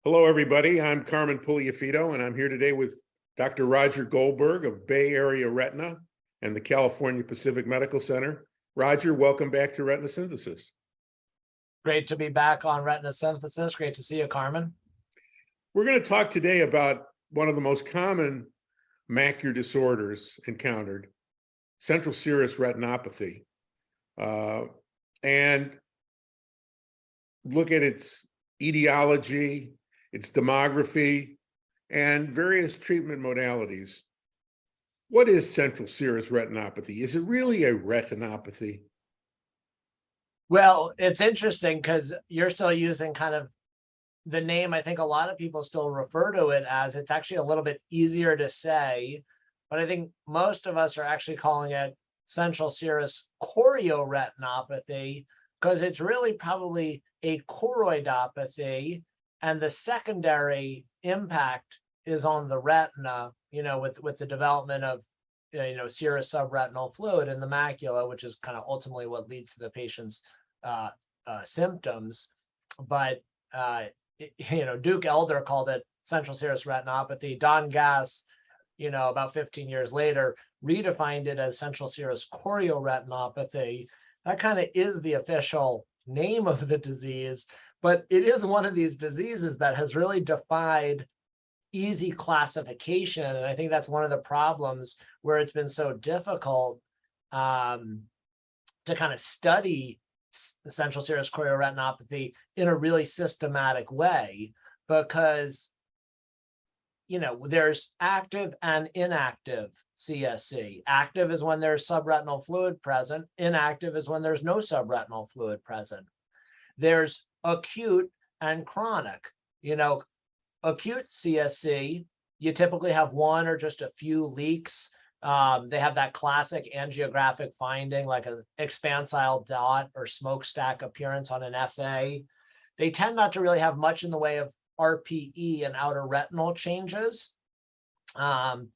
Hello, everybody. I'm Carmen Pugliafito, and I'm here today with Dr. Roger Goldberg of Bay Area Retina and the California Pacific Medical Center. Roger, welcome back to Retina Synthesis. Great to be back on Retina Synthesis. Great to see you, Carmen. We're going to talk today about one of the most common macular disorders encountered, central serous retinopathy, and look at its etiology, its demography, and various treatment modalities. What is central serous retinopathy? Is it really a retinopathy? Well, it's interesting because you're still using kind of the name. I think a lot of people still refer to it as, it's actually a little bit easier to say, but I think most of us are actually calling it central serous chorioretinopathy because it's really probably a choroidopathy, and the secondary impact is on the retina, with the development of serous subretinal fluid in the macula, which is kind of ultimately what leads to the patient's symptoms. But Duke Elder called it central serous retinopathy. Don Gass, about 15 years later, redefined it as central serous chorioretinopathy. That kind of is the official name of the disease, but it is one of these diseases that has really defied easy classification. And I think that's one of the problems where it's been so difficult to kind of study central serous chorioretinopathy in a really systematic way, because there's active and inactive CSC. Active is when there's subretinal fluid present. Inactive is when there's no subretinal fluid present. There's acute and chronic. Acute CSC, you typically have one or just a few leaks. They have that classic angiographic finding, like an expansile dot or smokestack appearance on an FA. They tend not to really have much in the way of RPE and outer retinal changes. And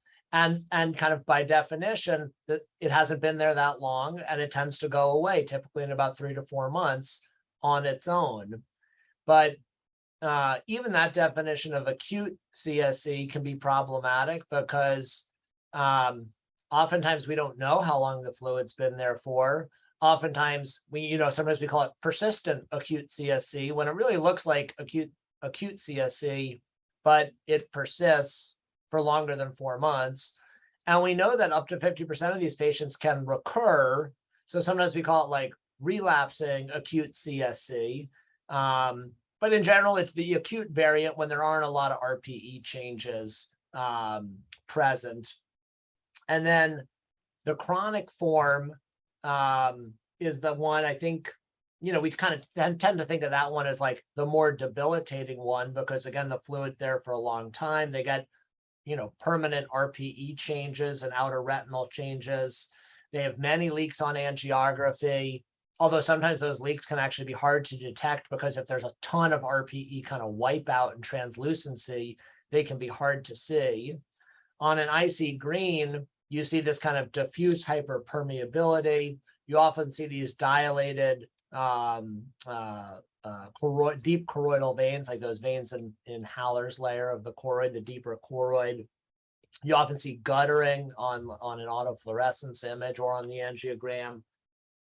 kind of by definition, that it hasn't been there that long, and it tends to go away, typically in about 3 to 4 months on its own. But even that definition of acute CSC can be problematic because oftentimes we don't know how long the fluid's been there for. Oftentimes sometimes we call it persistent acute CSC when it really looks like acute CSC, but it persists for longer than 4 months. And we know that up to 50% of these patients can recur. So sometimes we call it like relapsing acute CSC. But in general, it's the acute variant when there aren't a lot of RPE changes present. And then the chronic form is the one, I think, we kind of tend to think of that one as like the more debilitating one, because again, the fluid's there for a long time. They get, permanent RPE changes and outer retinal changes. They have many leaks on angiography, although sometimes those leaks can actually be hard to detect because if there's a ton of RPE kind of wipeout and translucency, they can be hard to see. On an icy green, you see this kind of diffuse hyperpermeability. You often see these dilated deep choroidal veins, like those veins in Haller's layer of the choroid, the deeper choroid. You often see guttering on an autofluorescence image or on the angiogram,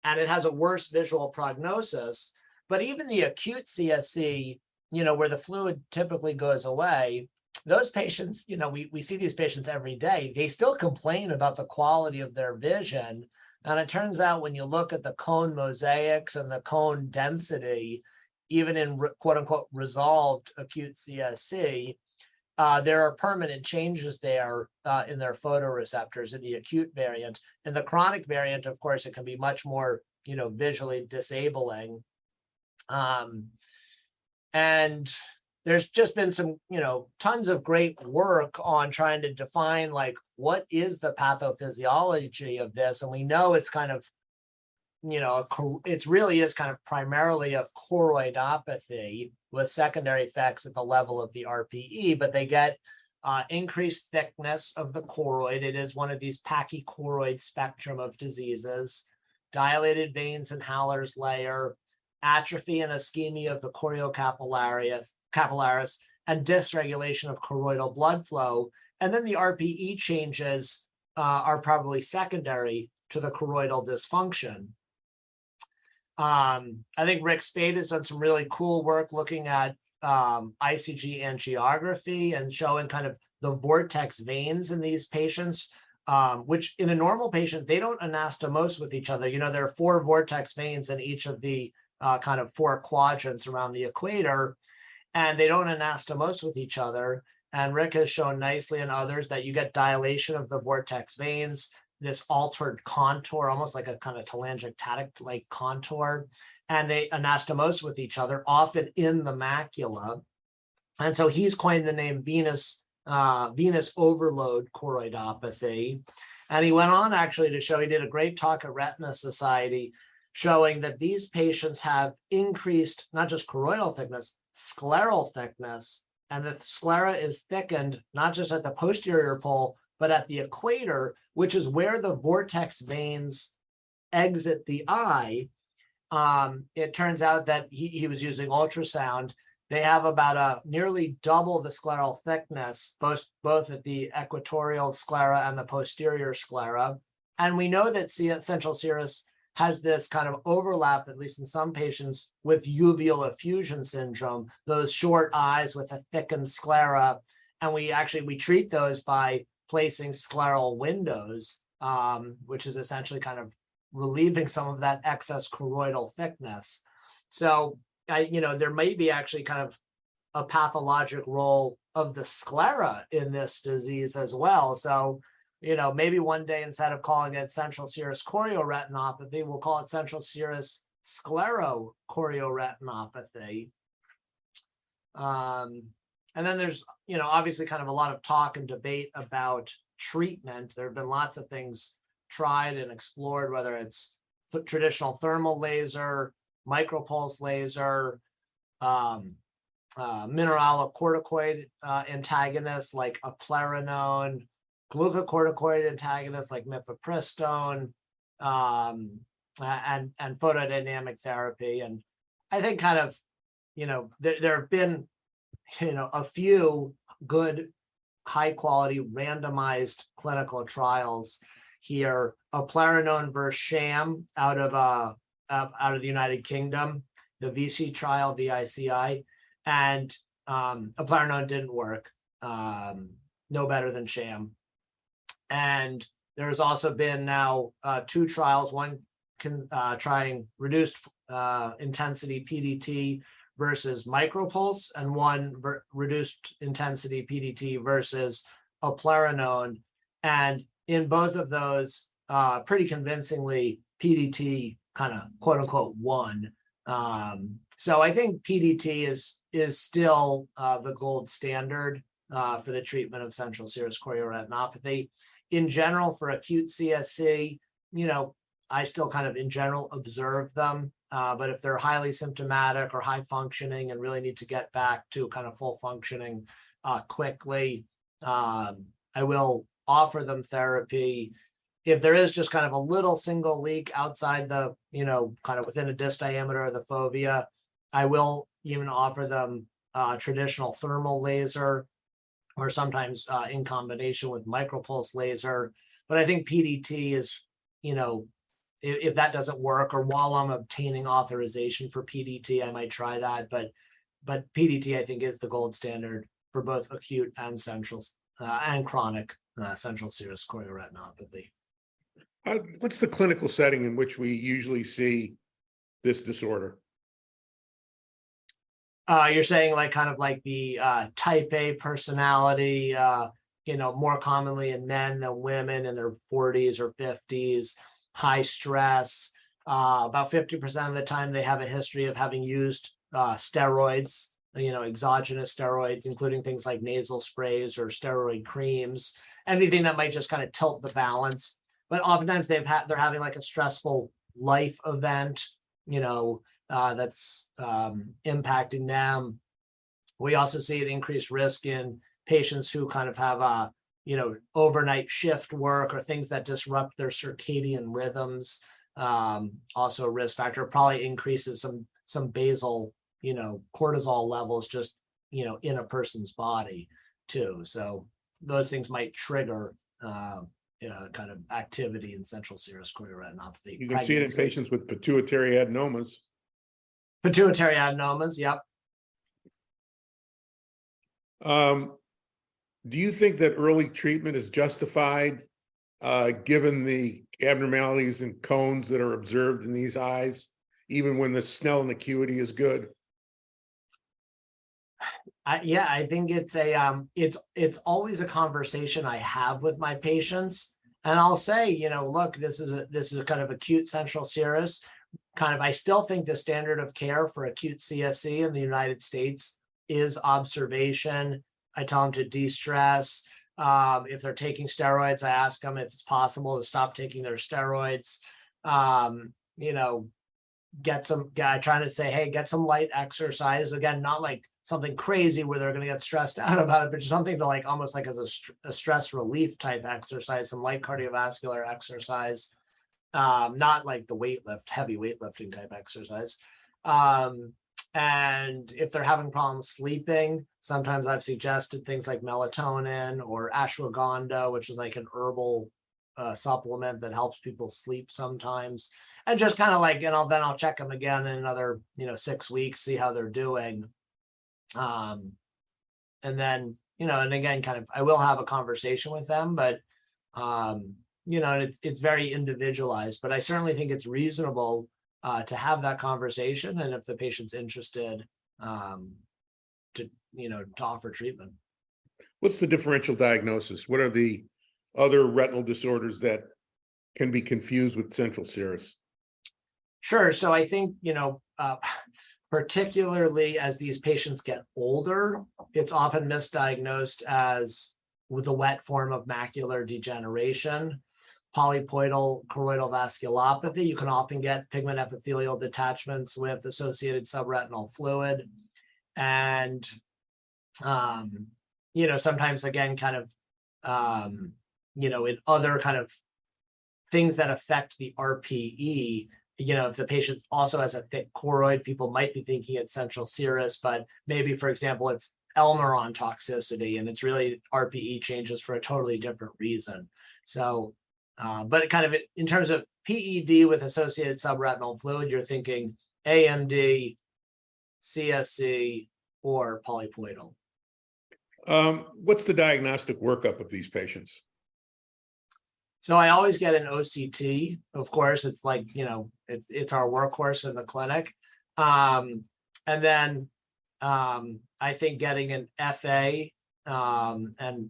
and it has a worse visual prognosis. But even the acute CSC, where the fluid typically goes away, those patients, we see these patients every day. They still complain about the quality of their vision. And it turns out when you look at the cone mosaics and the cone density, even in quote unquote resolved acute CSC, there are permanent changes there in their photoreceptors in the acute variant. In the chronic variant, of course, it can be much more, visually disabling. And there's just been some, tons of great work on trying to define like what is the pathophysiology of this. And we know it's kind of, it really is kind of primarily a choroidopathy with secondary effects at the level of the RPE, but they get increased thickness of the choroid. It is one of these pachychoroid spectrum of diseases, dilated veins in Haller's layer, atrophy and ischemia of the choriocapillaris, and dysregulation of choroidal blood flow. And then the RPE changes are probably secondary to the choroidal dysfunction. I think Rick Spade has done some really cool work looking at ICG angiography and showing kind of the vortex veins in these patients, which in a normal patient, they don't anastomose with each other. You know, there are 4 vortex veins in each of the kind of 4 quadrants around the equator, and they don't anastomose with each other. And Rick has shown nicely in others that you get dilation of the vortex veins, this altered contour, almost like a kind of telangiectatic-like contour, and they anastomose with each other, often in the macula. And so he's coined the name venous overload choroidopathy. And he went on actually to show, he did a great talk at Retina Society, showing that these patients have increased, not just choroidal thickness, scleral thickness, and the sclera is thickened, not just at the posterior pole, but at the equator, which is where the vortex veins exit the eye. It turns out that he was using ultrasound. They have about a nearly double the scleral thickness, both at the equatorial sclera and the posterior sclera. And we know that central serous has this kind of overlap, at least in some patients, with uveal effusion syndrome, those short eyes with a thickened sclera. And we treat those by placing scleral windows, which is essentially kind of relieving some of that excess choroidal thickness. So, there may be actually kind of a pathologic role of the sclera in this disease as well. So, maybe one day, instead of calling it central serous chorioretinopathy, we'll call it central serous sclerochorioretinopathy. And then there's, obviously kind of a lot of talk and debate about treatment. There have been lots of things tried and explored, whether it's traditional thermal laser, micropulse laser, mineralocorticoid antagonists like eplerenone, glucocorticoid antagonists like mifepristone, and photodynamic therapy. And I think kind of, there have been, a few good, high quality randomized clinical trials here. Eplerenone versus sham out of the United Kingdom, the VC trial, VICI, and eplerenone didn't work, no better than sham. And there's also been now 2 trials, one trying reduced intensity PDT versus micropulse, and one reduced intensity PDT versus eplerenone. And in both of those, pretty convincingly, PDT kind of quote unquote won. So I think PDT is still the gold standard for the treatment of central serous chorioretinopathy. In general, for acute CSC, I still kind of in general observe them, but if they're highly symptomatic or high functioning and really need to get back to kind of full functioning quickly, I will offer them therapy. If there is just kind of a little single leak outside the, kind of within a disc diameter of the fovea, I will even offer them traditional thermal laser, or sometimes in combination with micropulse laser. But I think PDT is, if that doesn't work, or while I'm obtaining authorization for PDT, I might try that. But PDT, I think, is the gold standard for both acute and central and chronic central serous chorioretinopathy. What's the clinical setting in which we usually see this disorder? You're saying kind of like the type A personality, more commonly in men than women in their 40s or 50s, high stress. About 50% of the time they have a history of having used steroids, exogenous steroids, including things like nasal sprays or steroid creams, anything that might just kind of tilt the balance. But oftentimes they're having like a stressful life event, that's impacting them. We also see an increased risk in patients who kind of have overnight shift work or things that disrupt their circadian rhythms. Also a risk factor, probably increases some basal, cortisol levels just in a person's body too. So those things might trigger kind of activity in central serous chorioretinopathy. You can see it in patients with pituitary adenomas. Pituitary adenomas, yep. Do you think that early treatment is justified given the abnormalities and cones that are observed in these eyes, even when the Snellen acuity is good? Yeah, I think it's always a conversation I have with my patients, and I'll say, look, this is a kind of acute central serous. I still think the standard of care for acute CSC in the United States is observation. I tell them to de-stress. If they're taking steroids, I ask them if it's possible to stop taking their steroids. I try to say, hey, get some light exercise. Again, not like something crazy where they're going to get stressed out about it, but just something to like almost like as a stress relief type exercise, some light cardiovascular exercise, not like the heavy weightlifting type exercise. And if they're having problems sleeping, sometimes I've suggested things like melatonin or ashwagandha, which is like an herbal supplement that helps people sleep sometimes. And just kind of like, then I'll check them again in another, 6 weeks, see how they're doing. And then, and again, kind of, I will have a conversation with them, but, it's very individualized, but I certainly think it's reasonable to have that conversation. And if the patient's interested, to offer treatment. What's the differential diagnosis? What are the other retinal disorders that can be confused with central serous? Sure. So I think, particularly as these patients get older, it's often misdiagnosed as with the wet form of macular degeneration. Polypoidal choroidal vasculopathy, you can often get pigment epithelial detachments with associated subretinal fluid. And, sometimes again, kind of, in other kind of things that affect the RPE, if the patient also has a thick choroid, people might be thinking it's central serous, but maybe, for example, it's Elmeron toxicity, and it's really RPE changes for a totally different reason. So, but kind of in terms of PED with associated subretinal fluid, you're thinking AMD, CSC, or polypoidal. What's the diagnostic workup of these patients? So I always get an OCT. Of course, it's like, it's our workhorse in the clinic. And then I think getting an FA, and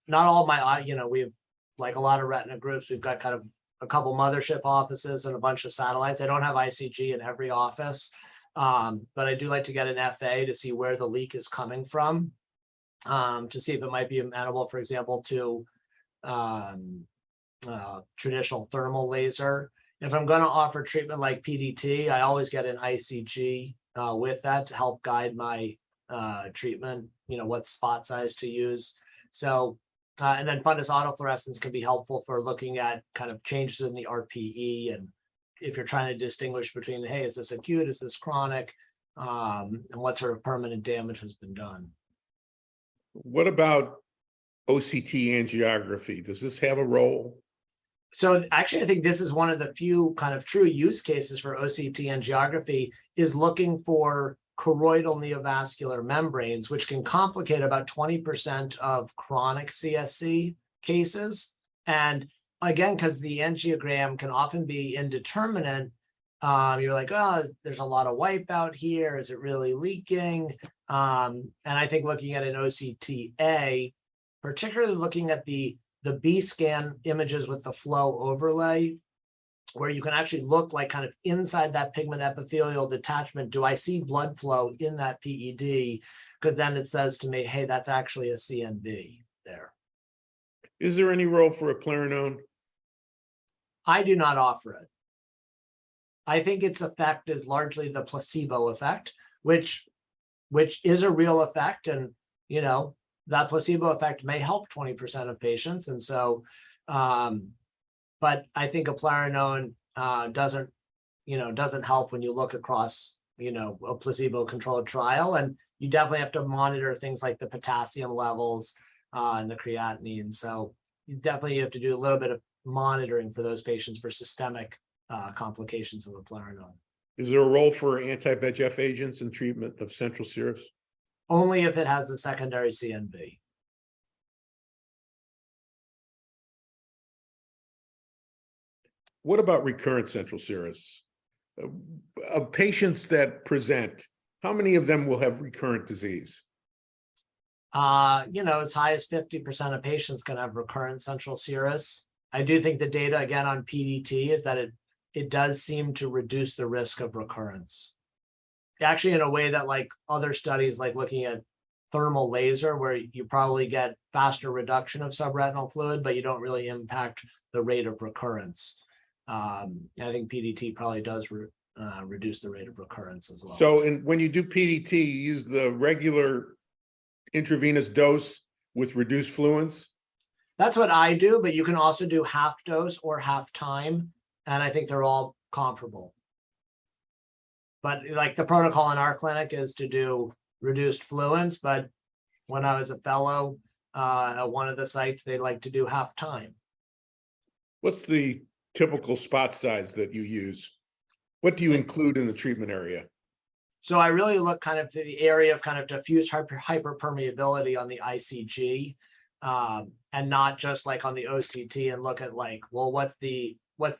not all my, we have like a lot of retina groups. We've got kind of a couple mothership offices and a bunch of satellites. I don't have ICG in every office, but I do like to get an FA to see where the leak is coming from, to see if it might be amenable, for example, to traditional thermal laser. If I'm going to offer treatment like PDT, I always get an ICG with that to help guide my treatment, what spot size to use. So, and then fundus autofluorescence can be helpful for looking at kind of changes in the RPE. And if you're trying to distinguish between, hey, is this acute, is this chronic, and what sort of permanent damage has been done. What about OCT angiography? Does this have a role? So actually, I think this is one of the few kind of true use cases for OCT angiography, is looking for choroidal neovascular membranes, which can complicate about 20% of chronic CSC cases. And again, because the angiogram can often be indeterminate, you're like, oh, there's a lot of wipeout here. Is it really leaking? And I think looking at an OCTA, particularly looking at the B scan images with the flow overlay, where you can actually look like kind of inside that pigment epithelial detachment. Do I see blood flow in that PED? Because then it says to me, hey, that's actually a CNV there. Is there any role for eplerenone? I do not offer it. I think its effect is largely the placebo effect, which is a real effect. And, that placebo effect may help 20% of patients. And so, but I think eplerenone doesn't help when you look across, a placebo-controlled trial. And you definitely have to monitor things like the potassium levels and the creatinine. So you definitely have to do a little bit of monitoring for those patients for systemic complications of eplerenone. Is there a role for anti-VEGF agents in treatment of central serous? Only if it has a secondary CNV. What about recurrent central serous? Of patients that present, how many of them will have recurrent disease? As high as 50% of patients can have recurrent central serous. I do think the data, again, on PDT is that it does seem to reduce the risk of recurrence. Actually, in a way that like other studies, like looking at thermal laser, where you probably get faster reduction of subretinal fluid, but you don't really impact the rate of recurrence. I think PDT probably does reduce the rate of recurrence as well. So when you do PDT, you use the regular intravenous dose with reduced fluence? That's what I do, but you can also do half dose or half time. And I think they're all comparable. But like the protocol in our clinic is to do reduced fluence. But when I was a fellow at one of the sites, they like to do half time. What's the typical spot size that you use? What do you include in the treatment area? So I really look kind of to the area of kind of diffuse hyperpermeability on the ICG, and not just like on the OCT, and look at like, well, what's the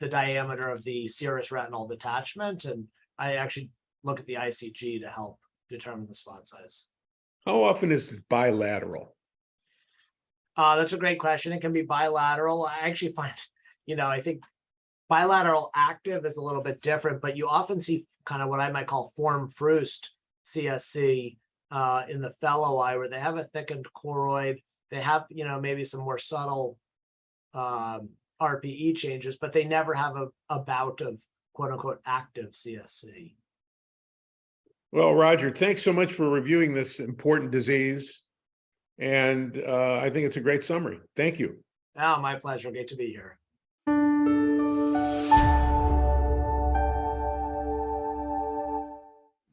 diameter of the serous retinal detachment? And I actually look at the ICG to help determine the spot size. How often is it bilateral? That's a great question. It can be bilateral. I actually find, I think bilateral active is a little bit different, but you often see kind of what I might call form-fruste CSC in the fellow eye, where they have a thickened choroid. They have, maybe some more subtle RPE changes, but they never have a bout of quote unquote active CSC. Well, Roger, thanks so much for reviewing this important disease. And I think it's a great summary. Thank you. Oh, my pleasure. Great to be here.